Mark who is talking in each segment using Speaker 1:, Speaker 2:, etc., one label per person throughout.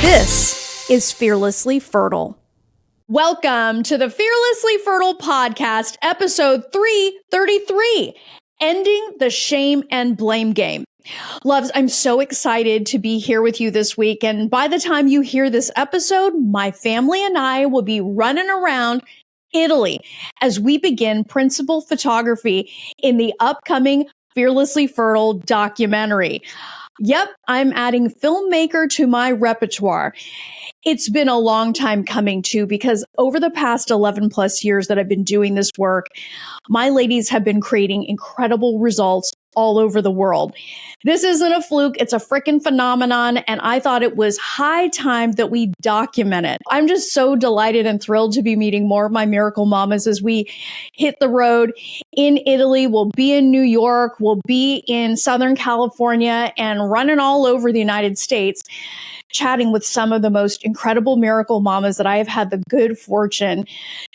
Speaker 1: This is Fearlessly Fertile. Welcome to the Fearlessly Fertile podcast, episode 333, Ending the Shame and Blame Game. Loves, I'm so excited to be here with you this week. And by the time you hear this episode, my family and I will be running around Italy as we begin principal photography in the upcoming Fearlessly Fertile documentary. Yep, I'm adding filmmaker to my repertoire. It's been a long time coming too, because over the past 11 plus years that I've been doing this work, my ladies have been creating incredible results all over the world. This isn't a fluke. It's a freaking phenomenon. And I thought it was high time that we document it. I'm just so delighted and thrilled to be meeting more of my miracle mamas as we hit the road in Italy. We'll be in New York. We'll be in Southern California and running all over the United States, chatting with some of the most incredible miracle mamas that I have had the good fortune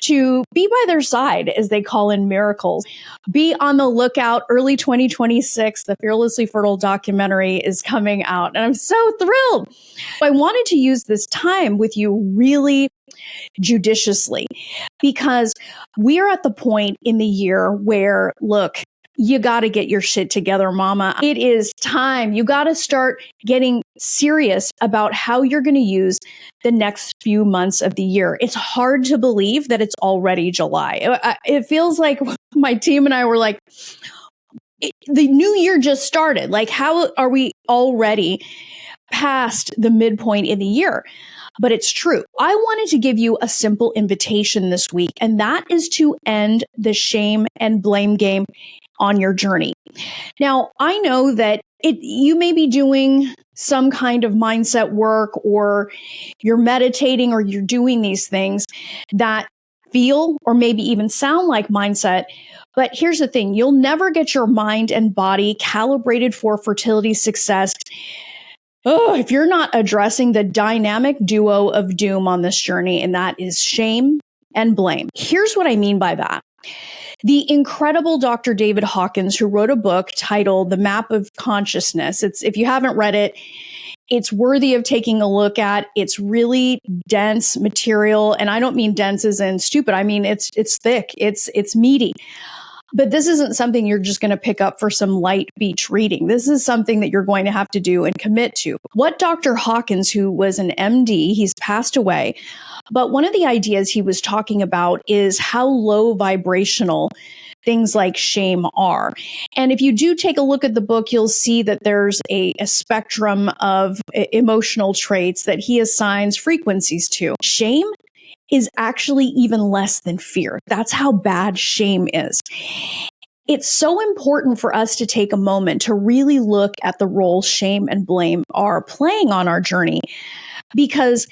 Speaker 1: to be by their side as they call in miracles. Be on the lookout. Early 2026, the Fearlessly Fertile documentary is coming out, and I'm so thrilled. I wanted to use this time with you really judiciously because we are at the point in the year where, look, you got to get your shit together, mama. It is time. You got to start getting serious about how you're going to use the next few months of the year. It's hard to believe that it's already July. It feels like my team and I were like, the new year just started. Like, how are we already past the midpoint in the year? But it's true. I wanted to give you a simple invitation this week, and that is to end the shame and blame game on your journey. Now, I know that you may be doing some kind of mindset work, or you're meditating, or you're doing these things that feel or maybe even sound like mindset. But here's the thing, you'll never get your mind and body calibrated for fertility success if you're not addressing the dynamic duo of doom on this journey, and that is shame and blame. Here's what I mean by that. The incredible Dr. David Hawkins, who wrote a book titled The Map of Consciousness. If you haven't read it, it's worthy of taking a look at. It's really dense material. And I don't mean dense as in stupid. I mean, it's thick. It's meaty. But this isn't something you're just going to pick up for some light beach reading. This is something that you're going to have to do and commit to. What Dr. Hawkins, who was an MD, he's passed away, but one of the ideas he was talking about is how low vibrational things like shame are. And if you do take a look at the book, you'll see that there's a spectrum of emotional traits that he assigns frequencies to. Shame is actually even less than fear. That's how bad shame is. It's so important for us to take a moment to really look at the role shame and blame are playing on our journey, because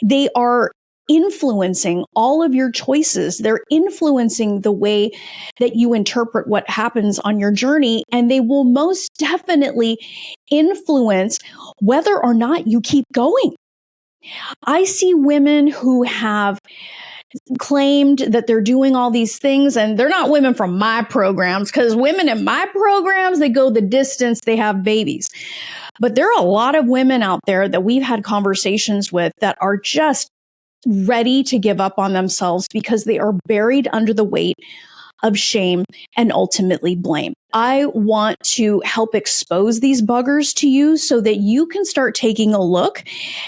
Speaker 1: they are influencing all of your choices. They're influencing the way that you interpret what happens on your journey, and they will most definitely influence whether or not you keep going. I see women who have claimed that they're doing all these things, and they're not women from my programs, because women in my programs, they go the distance, they have babies. But there are a lot of women out there that we've had conversations with that are just ready to give up on themselves because they are buried under the weight of shame and ultimately blame. I want to help expose these buggers to you so that you can start taking a look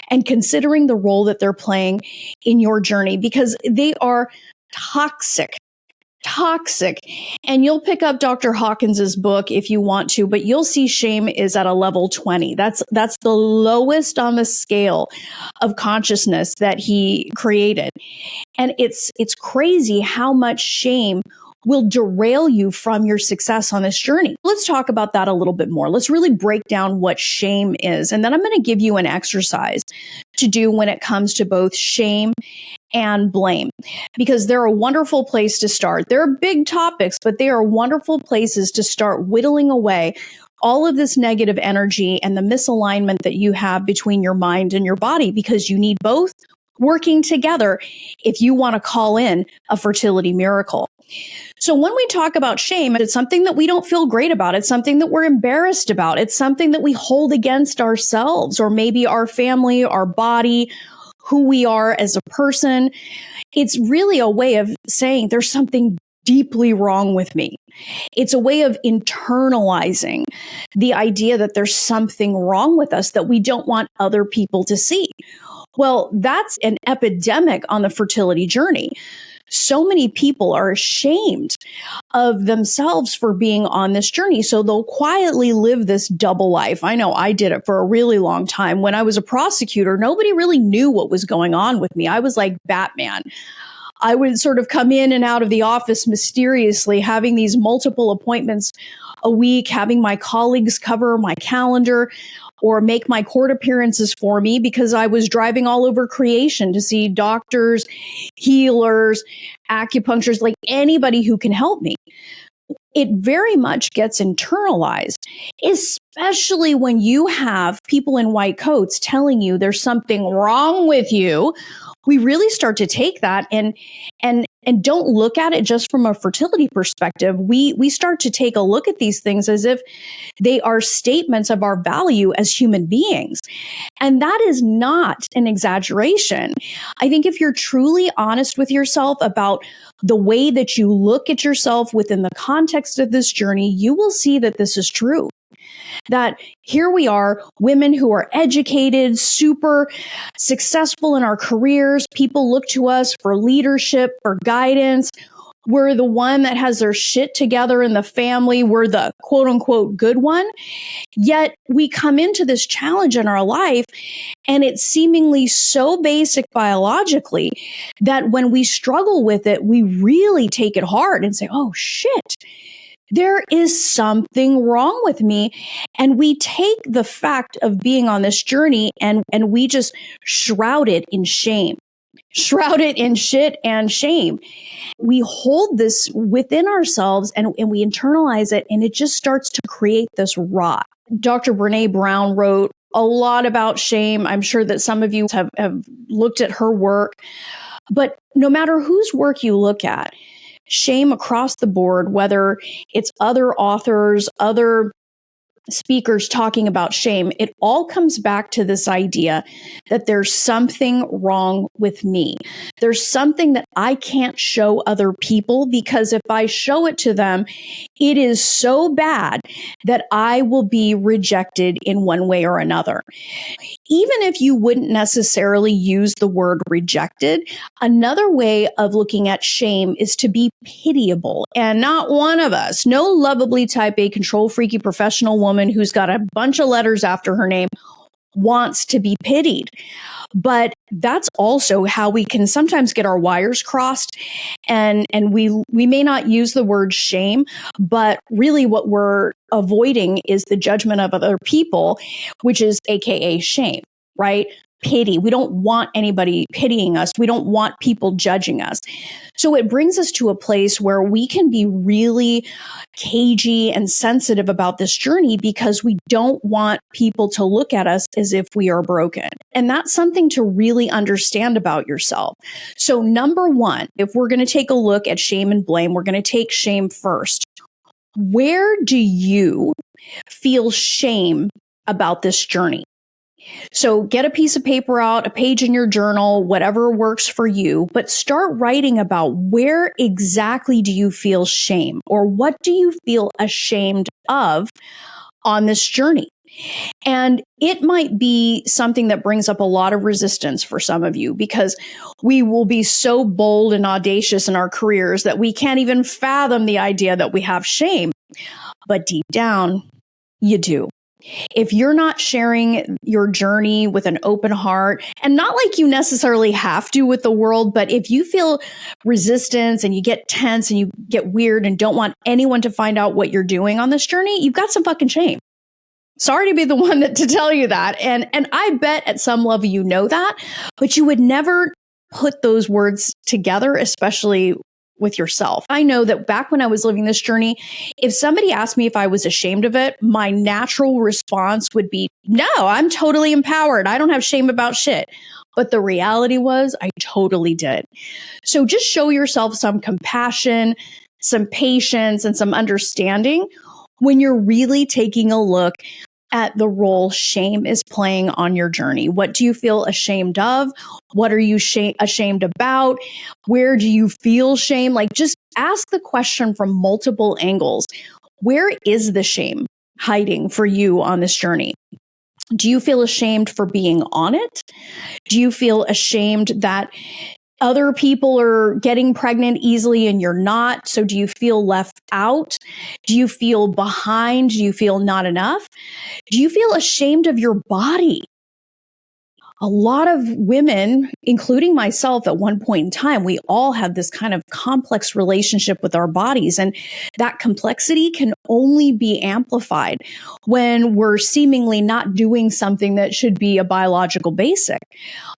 Speaker 1: and considering the role that they're playing in your journey, because they are toxic. And you'll pick up Dr. Hawkins's book if you want to, but you'll see shame is at a level 20. That's the lowest on the scale of consciousness that he created. And it's crazy how much shame will derail you from your success on this journey. Let's talk about that a little bit more. Let's really break down what shame is. And then I'm going to give you an exercise to do when it comes to both shame and blame, because they're a wonderful place to start. They're big topics, but they are wonderful places to start whittling away all of this negative energy and the misalignment that you have between your mind and your body, because you need both working together if you want to call in a fertility miracle. So when we talk about shame, it's something that we don't feel great about. It's something that we're embarrassed about. It's something that we hold against ourselves or maybe our family, our body, who we are as a person. It's really a way of saying there's something deeply wrong with me. It's a way of internalizing the idea that there's something wrong with us that we don't want other people to see. Well, that's an epidemic on the fertility journey. So many people are ashamed of themselves for being on this journey. So they'll quietly live this double life. I know I did it for a really long time. When I was a prosecutor, nobody really knew what was going on with me. I was like Batman. I would sort of come in and out of the office mysteriously, having these multiple appointments a week, having my colleagues cover my calendar or make my court appearances for me because I was driving all over creation to see doctors, healers, acupuncturists, like anybody who can help me. It very much gets internalized, especially when you have people in white coats telling you there's something wrong with you. We really start to take that and don't look at it just from a fertility perspective. We start to take a look at these things as if they are statements of our value as human beings. And that is not an exaggeration. I think if you're truly honest with yourself about the way that you look at yourself within the context of this journey, you will see that this is true. That here we are, women who are educated, super successful in our careers. People look to us for leadership, for guidance. We're the one that has their shit together in the family. We're the quote unquote good one. Yet we come into this challenge in our life and it's seemingly so basic biologically that when we struggle with it, we really take it hard and say, oh shit. There is something wrong with me. And we take the fact of being on this journey and we just shroud it in shame, shroud it in shit and shame. We hold this within ourselves and we internalize it, and it just starts to create this rot. Dr. Brene Brown wrote a lot about shame. I'm sure that some of you have looked at her work, but no matter whose work you look at, shame across the board, whether it's other authors, other speakers talking about shame, it all comes back to this idea that there's something wrong with me. There's something that I can't show other people because if I show it to them, it is so bad that I will be rejected in one way or another. Even if you wouldn't necessarily use the word rejected, another way of looking at shame is to be pitiable. And not one of us, no lovably type A control freaky professional woman who's got a bunch of letters after her name wants to be pitied. But that's also how we can sometimes get our wires crossed. And we may not use the word shame, but really what we're avoiding is the judgment of other people, which is AKA shame, right? Pity. We don't want anybody pitying us. We don't want people judging us. So it brings us to a place where we can be really cagey and sensitive about this journey because we don't want people to look at us as if we are broken. And that's something to really understand about yourself. So number one, if we're going to take a look at shame and blame, we're going to take shame first. Where do you feel shame about this journey? So get a piece of paper out, a page in your journal, whatever works for you, but start writing about where exactly do you feel shame or what do you feel ashamed of on this journey? And it might be something that brings up a lot of resistance for some of you because we will be so bold and audacious in our careers that we can't even fathom the idea that we have shame. But deep down, you do. If you're not sharing your journey with an open heart, and not like you necessarily have to with the world, but if you feel resistance and you get tense and you get weird and don't want anyone to find out what you're doing on this journey, you've got some fucking shame. Sorry to be the one to tell you that. And I bet at some level you know that, but you would never put those words together, especially with yourself. I know that back when I was living this journey, if somebody asked me if I was ashamed of it, my natural response would be, no, I'm totally empowered. I don't have shame about shit. But the reality was I totally did. So just show yourself some compassion, some patience, and some understanding when you're really taking a look at the role shame is playing on your journey. What do you feel ashamed of? What are you ashamed about? Where do you feel shame? Like, just ask the question from multiple angles. Where is the shame hiding for you on this journey? Do you feel ashamed for being on it? Do you feel ashamed that other people are getting pregnant easily and you're not? So do you feel left out? Do you feel behind? Do you feel not enough? Do you feel ashamed of your body? A lot of women, including myself at one point in time, we all have this kind of complex relationship with our bodies. And that complexity can only be amplified when we're seemingly not doing something that should be a biological basic.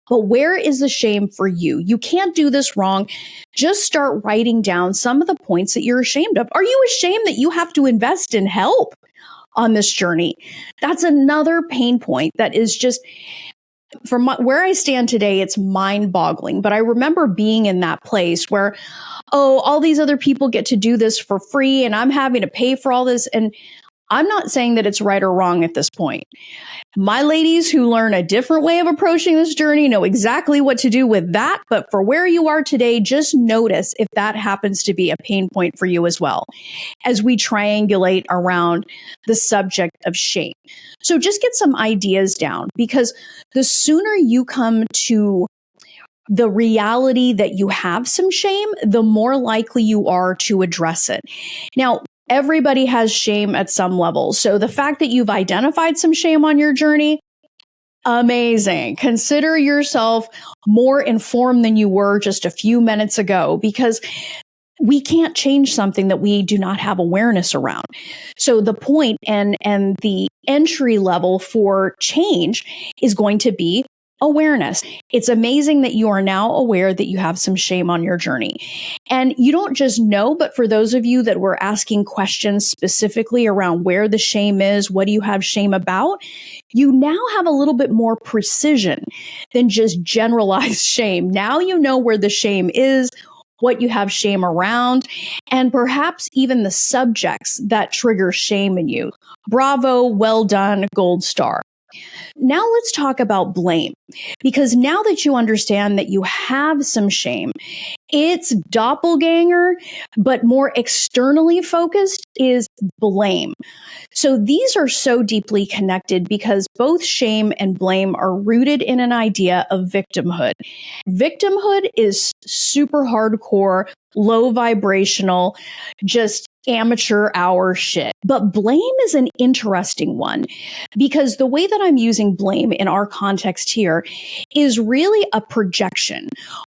Speaker 1: But where is the shame for you? You can't do this wrong. Just start writing down some of the points that you're ashamed of. Are you ashamed that you have to invest in help on this journey? That's another pain point that is just, from where I stand today, it's mind-boggling. But I remember being in that place where, oh, all these other people get to do this for free and I'm having to pay for all this. And I'm not saying that it's right or wrong at this point. My ladies who learn a different way of approaching this journey know exactly what to do with that. But for where you are today, just notice if that happens to be a pain point for you as well, as we triangulate around the subject of shame. So just get some ideas down, because the sooner you come to the reality that you have some shame, the more likely you are to address it. Now, everybody has shame at some level. So the fact that you've identified some shame on your journey, amazing. Consider yourself more informed than you were just a few minutes ago, because we can't change something that we do not have awareness around. So the point and the entry level for change is going to be awareness. It's amazing that you are now aware that you have some shame on your journey. And you don't just know, but for those of you that were asking questions specifically around where the shame is, what do you have shame about? You now have a little bit more precision than just generalized shame. Now you know where the shame is, what you have shame around, and perhaps even the subjects that trigger shame in you. Bravo, well done, gold star. Now let's talk about blame, because now that you understand that you have some shame, its doppelganger, but more externally focused, is blame. So these are so deeply connected because both shame and blame are rooted in an idea of victimhood. Victimhood is super hardcore, low vibrational, just amateur hour shit. But blame is an interesting one, because the way that I'm using blame in our context here is really a projection.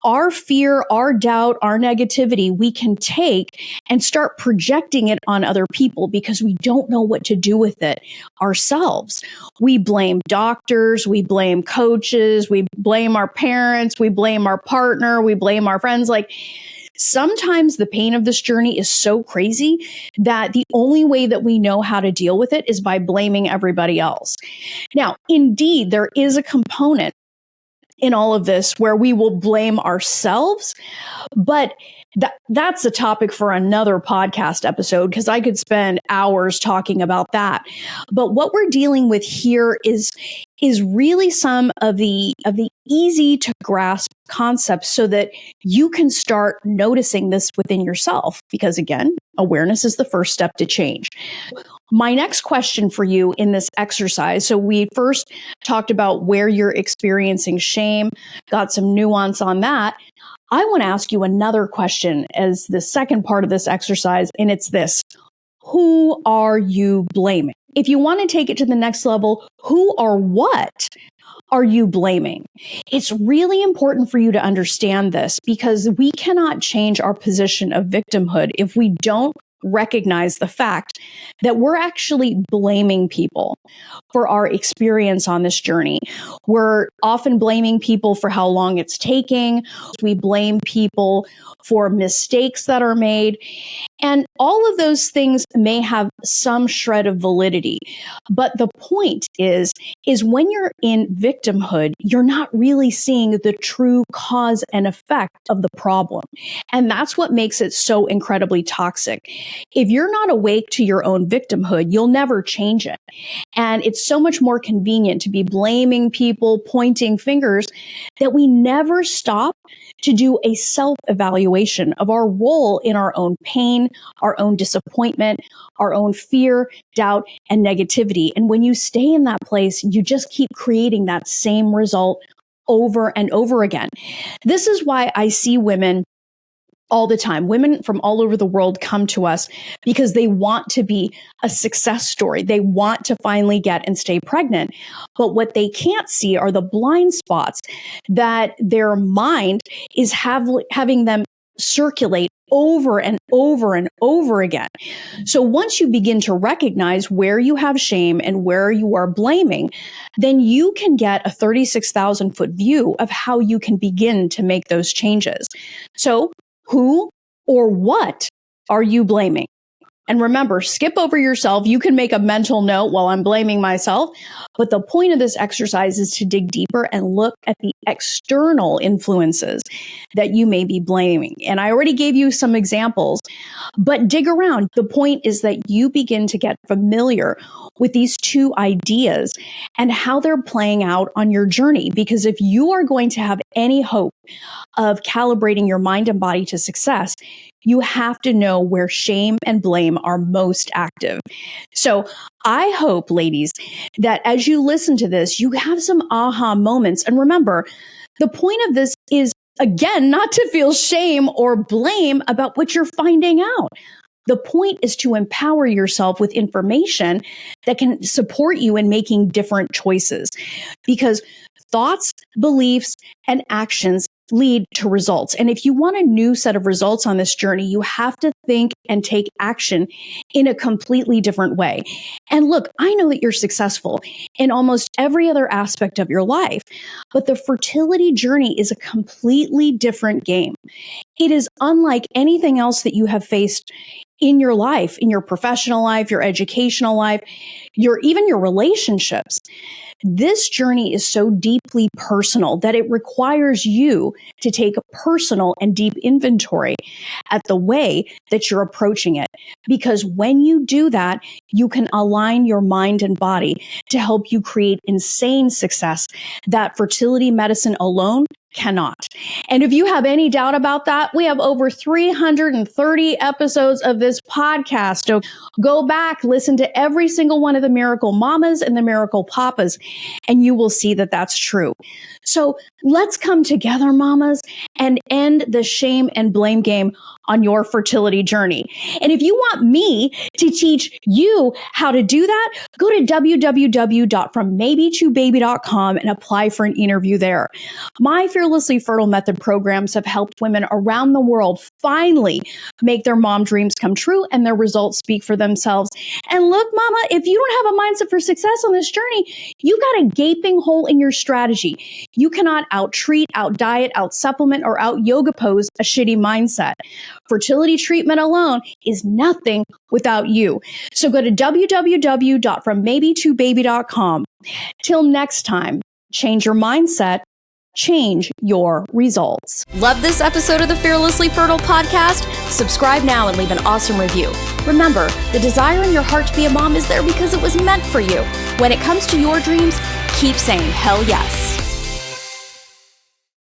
Speaker 1: Our fear, our doubt, our negativity, we can take and start projecting it on other people because we don't know what to do with it ourselves. We blame doctors, we blame coaches, we blame our parents, we blame our partner, we blame our friends. Like, sometimes the pain of this journey is so crazy that the only way that we know how to deal with it is by blaming everybody else. Now, indeed, there is a component in all of this where we will blame ourselves, but that's a topic for another podcast episode, because I could spend hours talking about that. But what we're dealing with here is really some of the easy to grasp concepts so that you can start noticing this within yourself, because again, awareness is the first step to change. My next question for you in this exercise, so we first talked about where you're experiencing shame, got some nuance on that. I want to ask you another question as the second part of this exercise, and it's this: who are you blaming? If you want to take it to the next level, who or what are you blaming? It's really important for you to understand this, because we cannot change our position of victimhood if we don't recognize the fact that we're actually blaming people for our experience on this journey. We're often blaming people for how long it's taking. We blame people for mistakes that are made. And all of those things may have some shred of validity. But the point is when you're in victimhood, you're not really seeing the true cause and effect of the problem. And that's what makes it so incredibly toxic. If you're not awake to your own victimhood, you'll never change it. And it's so much more convenient to be blaming people, pointing fingers, that we never stop to do a self-evaluation of our role in our own pain, our own disappointment, our own fear, doubt, and negativity. And when you stay in that place, you just keep creating that same result over and over again. This is why I see women all the time. Women from all over the world come to us because they want to be a success story. They want to finally get and stay pregnant. But what they can't see are the blind spots that their mind is having them circulate over and over and over again. So once you begin to recognize where you have shame and where you are blaming, then you can get a 36,000 foot view of how you can begin to make those changes. So who or what are you blaming? And remember, skip over yourself. You can make a mental note while I'm blaming myself. But the point of this exercise is to dig deeper and look at the external influences that you may be blaming. And I already gave you some examples, but dig around. The point is that you begin to get familiar with these two ideas and how they're playing out on your journey. Because if you are going to have any hope of calibrating your mind and body to success, you have to know where shame and blame are most active. So I hope, ladies, that as you listen to this, you have some aha moments. And remember, the point of this is, again, not to feel shame or blame about what you're finding out. The point is to empower yourself with information that can support you in making different choices, because thoughts, beliefs, and actions lead to results. And if you want a new set of results on this journey, you have to think and take action in a completely different way. And look, I know that you're successful in almost every other aspect of your life, but the fertility journey is a completely different game. It is unlike anything else that you have faced in your life, in your professional life, your educational life, even your relationships. This journey is so deeply personal that it requires you to take a personal and deep inventory at the way that you're approaching it. Because when you do that, you can align your mind and body to help you create insane success that fertility medicine alone cannot. And if you have any doubt about that, we have over 330 episodes of this podcast. So go back, listen to every single one of the Miracle Mamas and the Miracle Papas, and you will see that that's true. So let's come together, mamas, and end the shame and blame game on your fertility journey. And if you want me to teach you how to do that, go to www.frommaybe2baby.com and apply for an interview there. My Fearlessly Fertile Method programs have helped women around the world finally make their mom dreams come true and their results speak for themselves. And look, mama, if you don't have a mindset for success on this journey, you got a gaping hole in your strategy. You cannot out-treat, out-diet, out-supplement, or out-yoga pose a shitty mindset. Fertility treatment alone is nothing without you. So go to www.frommaybe2baby.com. Till next time, change your mindset, change your results. Love this episode of the Fearlessly Fertile podcast? Subscribe now and leave an awesome review. Remember, the desire in your heart to be a mom is there because it was meant for you. When it comes to your dreams, keep saying hell yes.